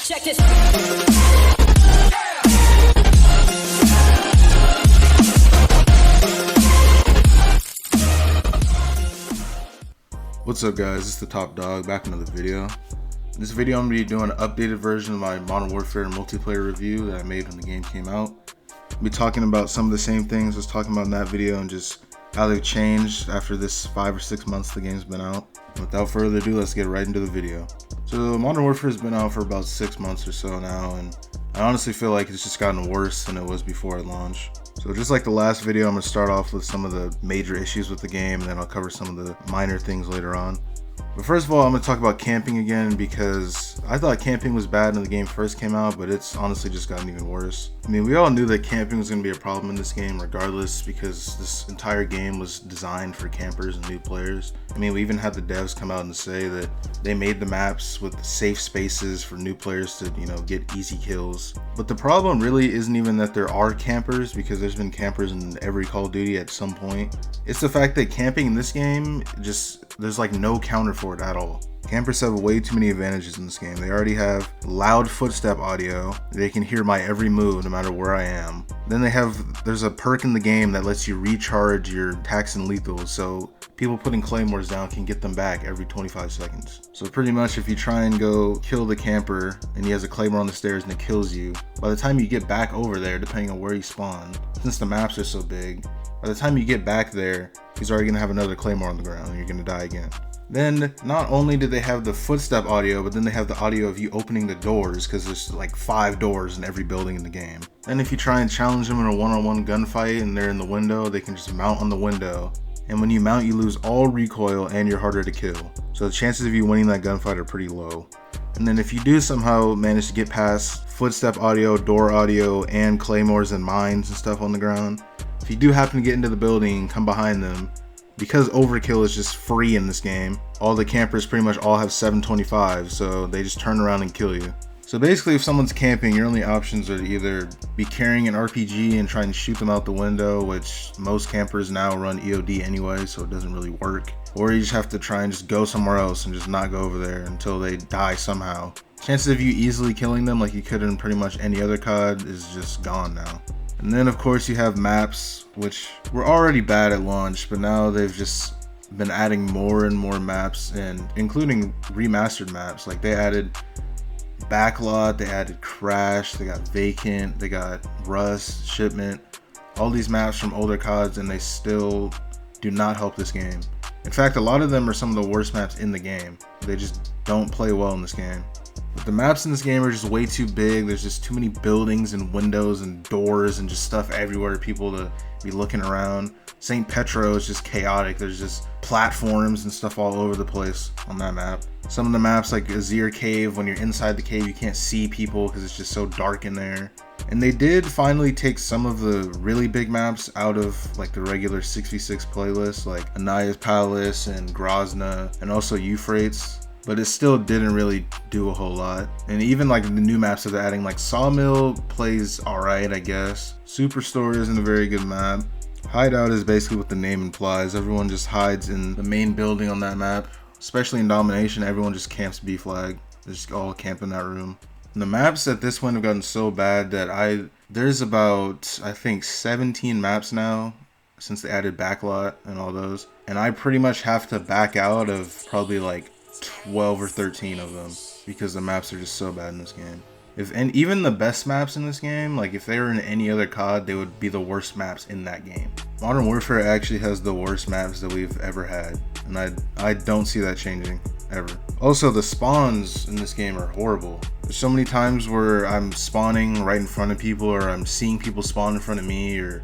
Check this. What's up guys, it's the Top Dog, back with another video. In this video I'm going to be doing an updated version of my Modern Warfare multiplayer review that I made when the game came out. I'll be talking about some of the same things I was talking about in that video and just how they've changed after this 5 or 6 months the game's been out. Without further ado, let's get right into the video. So Modern Warfare has been out for about 6 months or so now, and I honestly feel like it's just gotten worse than it was before it launched. So just like the last video, I'm going to start off with some of the major issues with the game, and then I'll cover some of the minor things later on. But first of all, I'm going to talk about camping again, because I thought camping was bad when the game first came out, but it's honestly just gotten even worse. I mean, we all knew that camping was going to be a problem in this game regardless, because this entire game was designed for campers and new players. I mean, we even had the devs come out and say that they made the maps with safe spaces for new players to, get easy kills. But the problem really isn't even that there are campers, because there's been campers in every Call of Duty at some point. It's the fact that camping in this game, there's like no counter for it at all. Campers have way too many advantages in this game. They already have loud footstep audio. They can hear my every move no matter where I am. Then there's a perk in the game that lets you recharge your attacks and lethals, so people putting claymores down can get them back every 25 seconds. So pretty much if you try and go kill the camper and he has a claymore on the stairs and it kills you, by the time you get back over there, depending on where you spawn, since the maps are so big, by the time you get back there, he's already gonna have another claymore on the ground and you're gonna die again. Then not only do they have the footstep audio, but then they have the audio of you opening the doors, because there's like 5 doors in every building in the game. Then if you try and challenge them in a one-on-one gunfight and they're in the window, they can just mount on the window. And when you mount, you lose all recoil and you're harder to kill. So the chances of you winning that gunfight are pretty low. And then if you do somehow manage to get past footstep audio, door audio, and claymores and mines and stuff on the ground, if you do happen to get into the building and come behind them, because overkill is just free in this game, all the campers pretty much all have 725, so they just turn around and kill you. So basically if someone's camping, your only options are to either be carrying an RPG and try and shoot them out the window, which most campers now run EOD anyway, so it doesn't really work. Or you just have to try and just go somewhere else and just not go over there until they die somehow. Chances of you easily killing them like you could in pretty much any other COD is just gone now. And then of course you have maps, which were already bad at launch, but now they've just been adding more and more maps, and including remastered maps. Like they added Backlot, they added Crash, they got Vacant, they got Rust, Shipment, all these maps from older CODs, and they still do not help this game. In fact, a lot of them are some of the worst maps in the game. They just don't play well in this game. But the maps in this game are just way too big. There's just too many buildings and windows and doors and just stuff everywhere, people to be looking around. St. Petro is just chaotic. There's just platforms and stuff all over the place on that map. Some of the maps, like Azir Cave, when you're inside the cave you can't see people because it's just so dark in there. And they did finally take some of the really big maps out of like the regular 6v6 playlist, like Anaya's Palace and Grozna and also Euphrates. But it still didn't really do a whole lot. And even like the new maps that they're adding, like Sawmill plays alright, I guess. Superstore isn't a very good map. Hideout is basically what the name implies. Everyone just hides in the main building on that map. Especially in Domination, everyone just camps B flag. They just all camp in that room. And the maps at this point have gotten so bad that there's about, I think, 17 maps now since they added Backlot and all those. And I pretty much have to back out of probably like 12 or 13 of them because the maps are just so bad in this game. And even the best maps in this game, like if they were in any other COD, they would be the worst maps in that game. Modern Warfare actually has the worst maps that we've ever had, and I don't see that changing ever. Also, the spawns in this game are horrible. There's so many times where I'm spawning right in front of people, or I'm seeing people spawn in front of me, or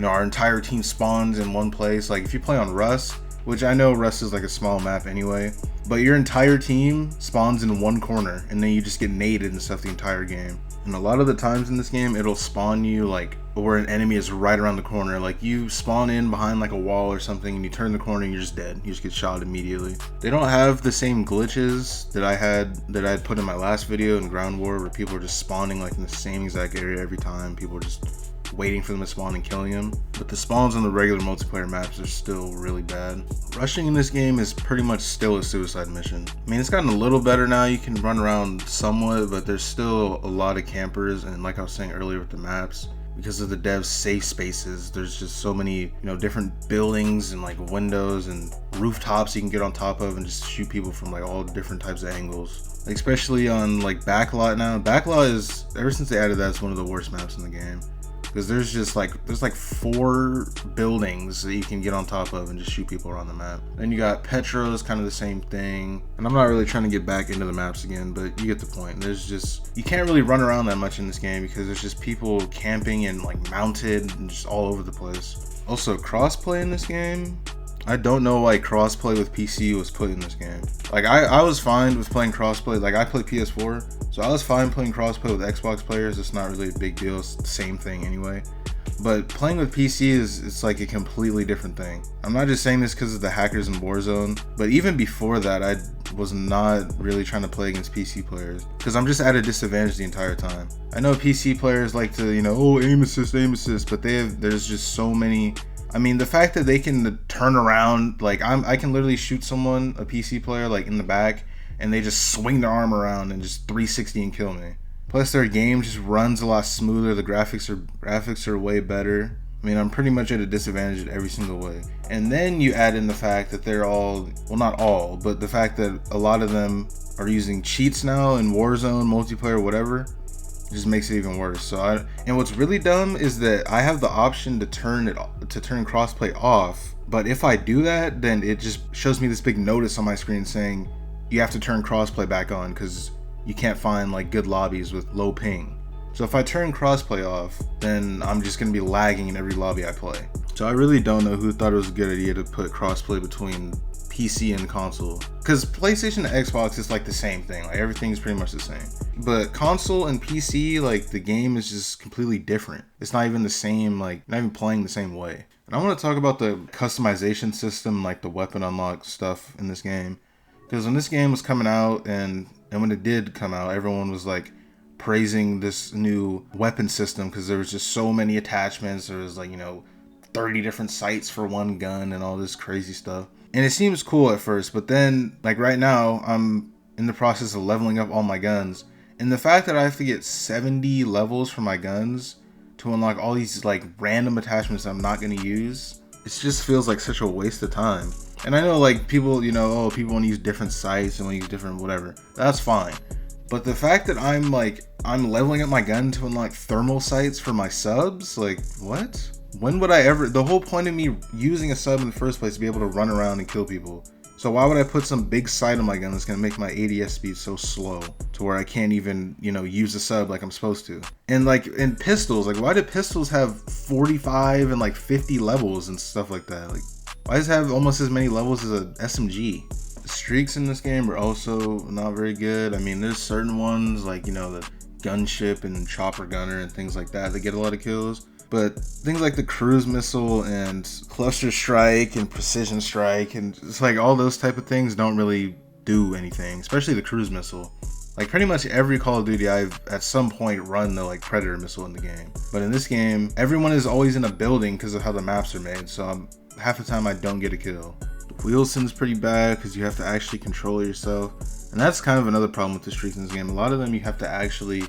our entire team spawns in one place. Like if you play on Rust, which I know Rust is like a small map anyway, but your entire team spawns in one corner and then you just get naded and stuff the entire game. And a lot of the times in this game, it'll spawn you like where an enemy is right around the corner. Like you spawn in behind like a wall or something and you turn the corner and you're just dead. You just get shot immediately. They don't have the same glitches that I had put in my last video in Ground War, where people are just spawning like in the same exact area every time. People are just waiting for them to spawn and killing them. But the spawns on the regular multiplayer maps are still really bad. Rushing in this game is pretty much still a suicide mission. I mean, it's gotten a little better now. You can run around somewhat, but there's still a lot of campers. And like I was saying earlier with the maps, because of the devs' safe spaces, there's just so many, you know, different buildings and like windows and rooftops you can get on top of and just shoot people from like all different types of angles. Like, especially on like Backlot now. Backlot is, ever since they added that, it's one of the worst maps in the game. Because there's like 4 buildings that you can get on top of and just shoot people around the map. Then you got Petros, kind of the same thing. And I'm not really trying to get back into the maps again, but you get the point. There's just, you can't really run around that much in this game because there's just people camping and like mounted and just all over the place. Also, crossplay in this game, I don't know why crossplay with PC was put in this game. Like, I was fine with playing crossplay. Like, I play PS4, so I was fine playing crossplay with Xbox players. It's not really a big deal. It's the same thing anyway. But playing with PC it's like a completely different thing. I'm not just saying this because of the hackers in Warzone, but even before that, I was not really trying to play against PC players because I'm just at a disadvantage the entire time. I know PC players like to, you know, oh, aim assist, but there's just so many. I mean, the fact that they can turn around, like I can literally shoot someone, a PC player, like in the back, and they just swing their arm around and just 360 and kill me. Plus, their game just runs a lot smoother. The graphics are way better. I mean, I'm pretty much at a disadvantage in every single way. And then you add in the fact that they're all, well, not all, but the fact that a lot of them are using cheats now in Warzone, multiplayer, whatever. Just makes it even worse. And what's really dumb is that I have the option to turn crossplay off, but if I do that, then it just shows me this big notice on my screen saying you have to turn crossplay back on because you can't find like good lobbies with low ping. So if I turn crossplay off, then I'm just gonna be lagging in every lobby I play. So I really don't know who thought it was a good idea to put crossplay between PC and console, because PlayStation and Xbox is like the same thing. Like, everything's pretty much the same, but console and PC, like, the game is just completely different. It's not even the same, like, not even playing the same way. And I want to talk about the customization system, like the weapon unlock stuff in this game, because when this game was coming out and when it did come out, everyone was like praising this new weapon system because there was just so many attachments. There was like, you know, 30 different sights for one gun and all this crazy stuff. And it seems cool at first, but then, like, right now, I'm in the process of leveling up all my guns. And the fact that I have to get 70 levels for my guns to unlock all these, like, random attachments that I'm not going to use, it just feels like such a waste of time. And I know, like, people, you know, oh, people want to use different sights and want to use different whatever. That's fine. But the fact that I'm leveling up my gun to unlock thermal sights for my subs, like, what? When would I ever? The whole point of me using a sub in the first place is to be able to run around and kill people. So why would I put some big sight on my gun that's going to make my ADS speed so slow to where I can't even, you know, use a sub like I'm supposed to? And like in pistols, like, why do pistols have 45 and like 50 levels and stuff like that? Like, why does it have almost as many levels as a SMG? The streaks in this game are also not very good. I mean, there's certain ones like, you know, the gunship and chopper gunner and things like that get a lot of kills. But things like the cruise missile and cluster strike and precision strike and it's like all those type of things don't really do anything, especially the cruise missile. Like, pretty much every Call of Duty I've at some point run the like Predator missile in the game. But in this game, everyone is always in a building because of how the maps are made, so half the time I don't get a kill. The wheel sim's pretty bad because you have to actually control yourself. And that's kind of another problem with the streaks in this game. A lot of them you have to actually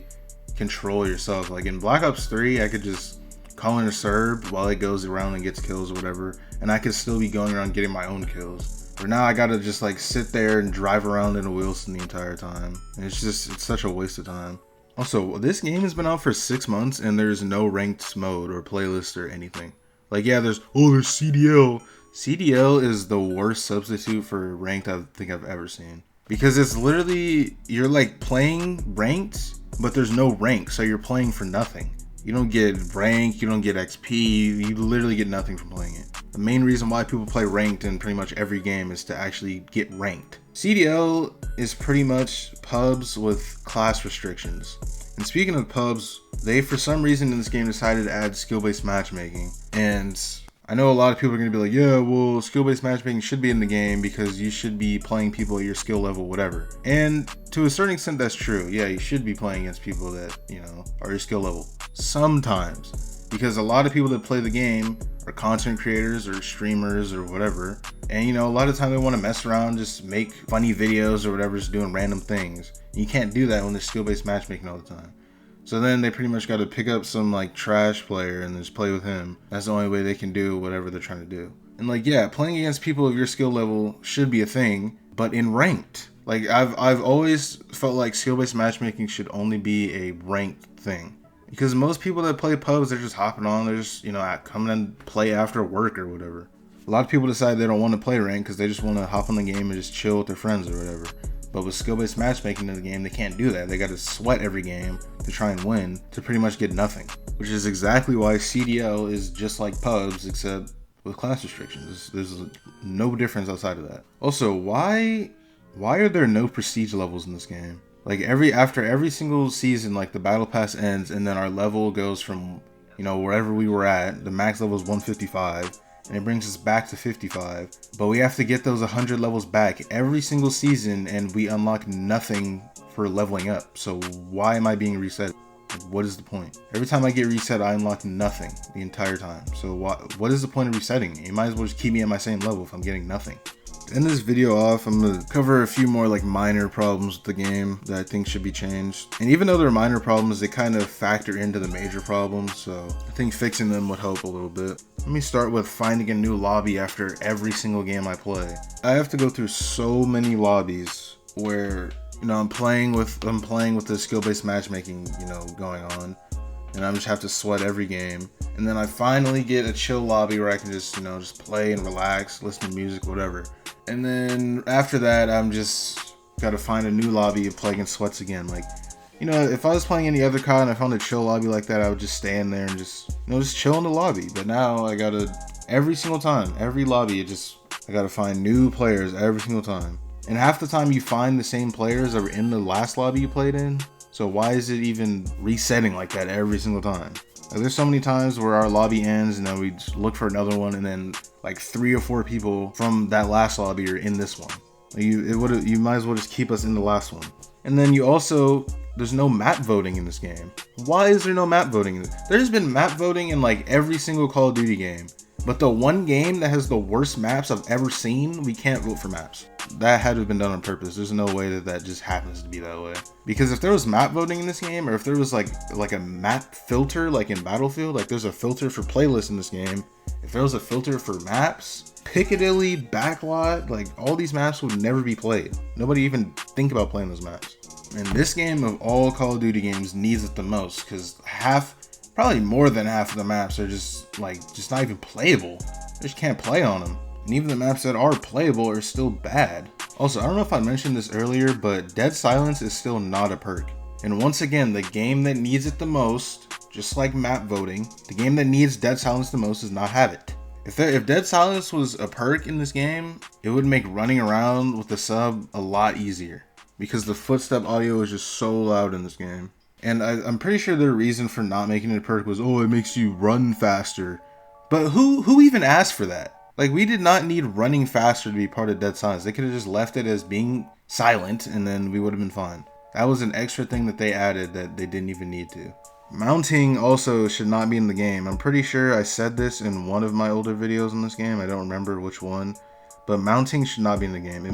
control yourself. Like in Black Ops 3, I could just call in a Serb while it goes around and gets kills or whatever, and I could still be going around getting my own kills. But now I gotta just like sit there and drive around in a Wilson the entire time. And it's such a waste of time. Also, this game has been out for 6 months and there's no ranked mode or playlist or anything. Like, yeah, there's CDL. CDL is the worst substitute for ranked I think I've ever seen. Because it's literally, you're like playing ranked, but there's no rank, so you're playing for nothing. You don't get rank, you don't get XP, you literally get nothing from playing it. The main reason why people play ranked in pretty much every game is to actually get ranked. CDL is pretty much pubs with class restrictions. And speaking of pubs, they for some reason in this game decided to add skill-based matchmaking. And I know a lot of people are going to be like, yeah, well, skill-based matchmaking should be in the game because you should be playing people at your skill level, whatever. And to a certain extent, that's true. Yeah, you should be playing against people that, you know, are your skill level. Sometimes. because a lot of people that play the game are content creators or streamers or whatever. And you know, a lot of time they want to mess around, just make funny videos or whatever, just doing random things. And you can't do that when there's skill-based matchmaking all the time. So then they pretty much got to pick up some like trash player and just play with him. That's the only way they can do whatever they're trying to do. And like, yeah, playing against people of your skill level should be a thing, but in ranked. Like I've always felt like skill-based matchmaking should only be a ranked thing. Because most people that play pubs, they're just hopping on, they're just, you know, coming and play after work or whatever. A lot of people decide they don't want to play ranked because they just want to hop on the game and just chill with their friends or whatever. But with skill-based matchmaking in the game, they can't do that. They got to sweat every game to try and win to pretty much get nothing. Which is exactly why CDL is just like pubs, except with class restrictions. There's no difference outside of that. Also, why are there no prestige levels in this game? Like after every single season, like the battle pass ends and then our level goes from, you know, wherever we were at, the max level is 155. And it brings us back to 55, but we have to get those 100 levels back every single season, and we unlock nothing for leveling up. So why am I being reset? What is the point? Every time I get reset, I unlock nothing the entire time. So what is the point of resetting me? You might as well just keep me at my same level if I'm getting nothing. To end this video off, I'm going to cover a few more like minor problems with the game that I think should be changed. And even though they're minor problems, they kind of factor into the major problems, so I think fixing them would help a little bit. Let me start with finding a new lobby after every single game I play. I have to go through so many lobbies where, you know, I'm playing with the skill-based matchmaking, you know, going on, and I just have to sweat every game. And then I finally get a chill lobby where I can just, you know, just play and relax, listen to music, whatever. And then after that, I'm just gotta find a new lobby and play against sweats again. Like, you know, if I was playing any other COD and I found a chill lobby like that, I would just stay in there and just, you know, just chill in the lobby. But now I gotta, every single time, every lobby, I gotta find new players every single time. And half the time you find the same players that were in the last lobby you played in. So why is it even resetting like that every single time? Like, there's so many times where our lobby ends and then we just look for another one, and then like 3 or 4 people from that last lobby are in this one. Like, you might as well just keep us in the last one. And then there's no map voting in this game. Why is there no map voting? There's been map voting in like every single Call of Duty game. But the one game that has the worst maps I've ever seen, we can't vote for maps. That had to have been done on purpose. There's no way that just happens to be that way. Because if there was map voting in this game, or if there was like a map filter like in Battlefield, like there's a filter for playlists in this game. If there was a filter for maps, Piccadilly, Backlot, like all these maps would never be played. Nobody even think about playing those maps. And this game of all Call of Duty games needs it the most, because probably more than half of the maps are just not even playable. You just can't play on them. And even the maps that are playable are still bad. Also, I don't know if I mentioned this earlier, but Dead Silence is still not a perk. And once again, the game that needs it the most, just like map voting, the game that needs Dead Silence the most does not have it. If Dead Silence was a perk in this game, it would make running around with the sub a lot easier, because the footstep audio is just so loud in this game. And I'm pretty sure their reason for not making it a perk was, oh, it makes you run faster. But who even asked for that? Like, we did not need running faster to be part of Dead Silence. They could have just left it as being silent, and then we would have been fine. That was an extra thing that they added that they didn't even need to. Mounting also should not be in the game. I'm pretty sure I said this in one of my older videos in this game. I don't remember which one. But mounting should not be in the game.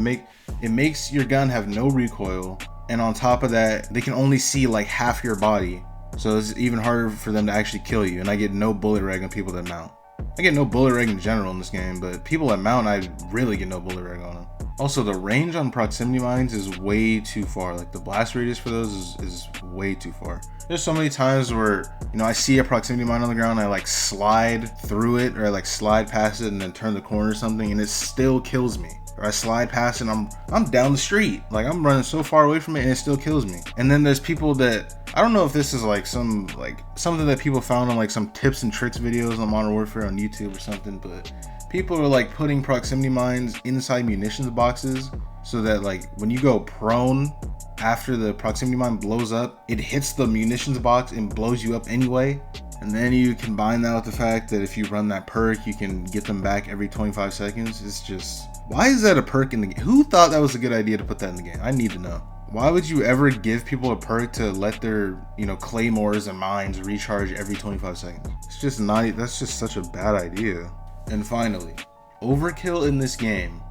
It makes your gun have no recoil. And on top of that, they can only see like half your body. So it's even harder for them to actually kill you. And I get no bullet reg on people that mount. I get no bullet reg in general in this game, but people that mount, I really get no bullet reg on them. Also, the range on proximity mines is way too far. Like, the blast radius for those is way too far. There's so many times where, you know, I see a proximity mine on the ground, I like slide through it, or I like slide past it and then turn the corner or something, and it still kills me. Or I slide past it and I'm down the street. Like, I'm running so far away from it and it still kills me. And then there's people that, I don't know if this is like something that people found on like some tips and tricks videos on Modern Warfare on YouTube or something, but people are like putting proximity mines inside munitions boxes so that like when you go prone after the proximity mine blows up, it hits the munitions box and blows you up anyway. And then you combine that with the fact that if you run that perk, you can get them back every 25 seconds. It's just, why is that a perk in the game? Who thought that was a good idea to put that in the game? I need to know. Why would you ever give people a perk to let their, claymores and mines recharge every 25 seconds? It's just not, that's just such a bad idea. And finally, overkill in this game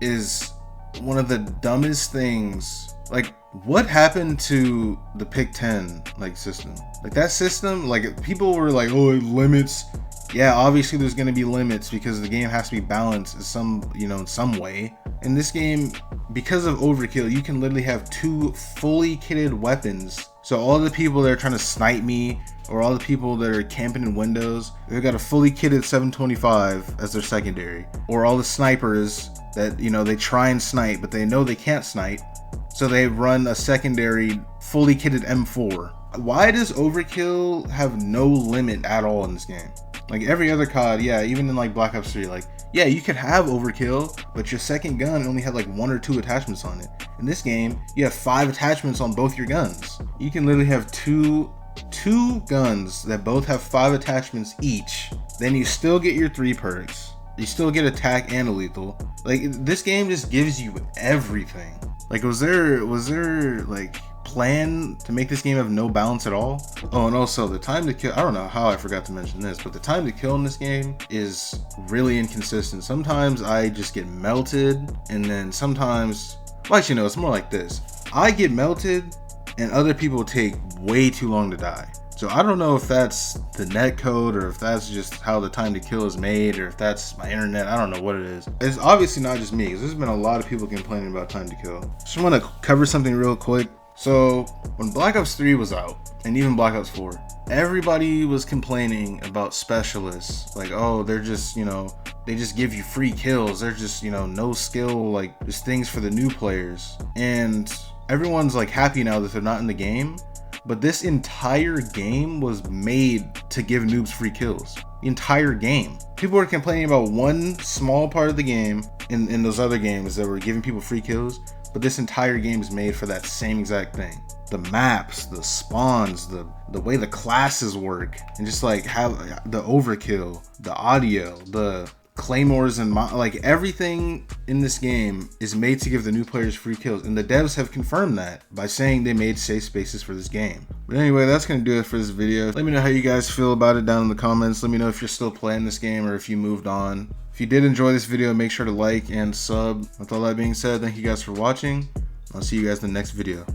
is one of the dumbest things. Like, what happened to the pick 10 system? Like, that system, people were like, oh, it limits. Yeah, obviously there's going to be limits because the game has to be balanced in some way. In this game, because of overkill, you can literally have 2 fully kitted weapons. So all the people that are trying to snipe me, or all the people that are camping in windows, they've got a fully kitted 725 as their secondary. Or all the snipers that, they try and snipe, but they know they can't snipe. So they run a secondary fully kitted M4. Why does overkill have no limit at all in this game? Like every other COD, yeah, even in Black Ops 3, yeah, you could have overkill, but your second gun only had 1 or 2 attachments on it. In this game, you have 5 attachments on both your guns. You can literally have two guns that both have 5 attachments each. Then you still get your 3 perks. You still get attack and a lethal. This game just gives you everything. Was there plan to make this game have no balance at all? Oh, and also the time to kill, I don't know how I forgot to mention this, but the time to kill in this game is really inconsistent. Sometimes I just get melted, and then sometimes, well, actually no, it's more like this. I get melted and other people take way too long to die. So I don't know if that's the net code, or if that's just how the time to kill is made, or if that's my internet. I don't know what it is. It's obviously not just me, because there's been a lot of people complaining about time to kill. Just want to cover something real quick. So when Black Ops 3 was out, and even Black Ops 4, everybody was complaining about specialists. Oh, they're just, they just give you free kills. They're just, no skill, just things for the new players. And everyone's happy now that they're not in the game. But this entire game was made to give noobs free kills. The entire game. People were complaining about one small part of the game in those other games that were giving people free kills. But this entire game is made for that same exact thing. The maps, the spawns, the way the classes work, and just how the overkill, the audio, the claymores, and everything in this game is made to give the new players free kills. And the devs have confirmed that by saying they made safe spaces for this game. But anyway, that's going to do it for this video. Let me know how you guys feel about it down in the comments. Let me know if you're still playing this game or if you moved on. If you did enjoy this video, make sure to like and sub. With all that being said, thank you guys for watching. I'll see you guys in the next video.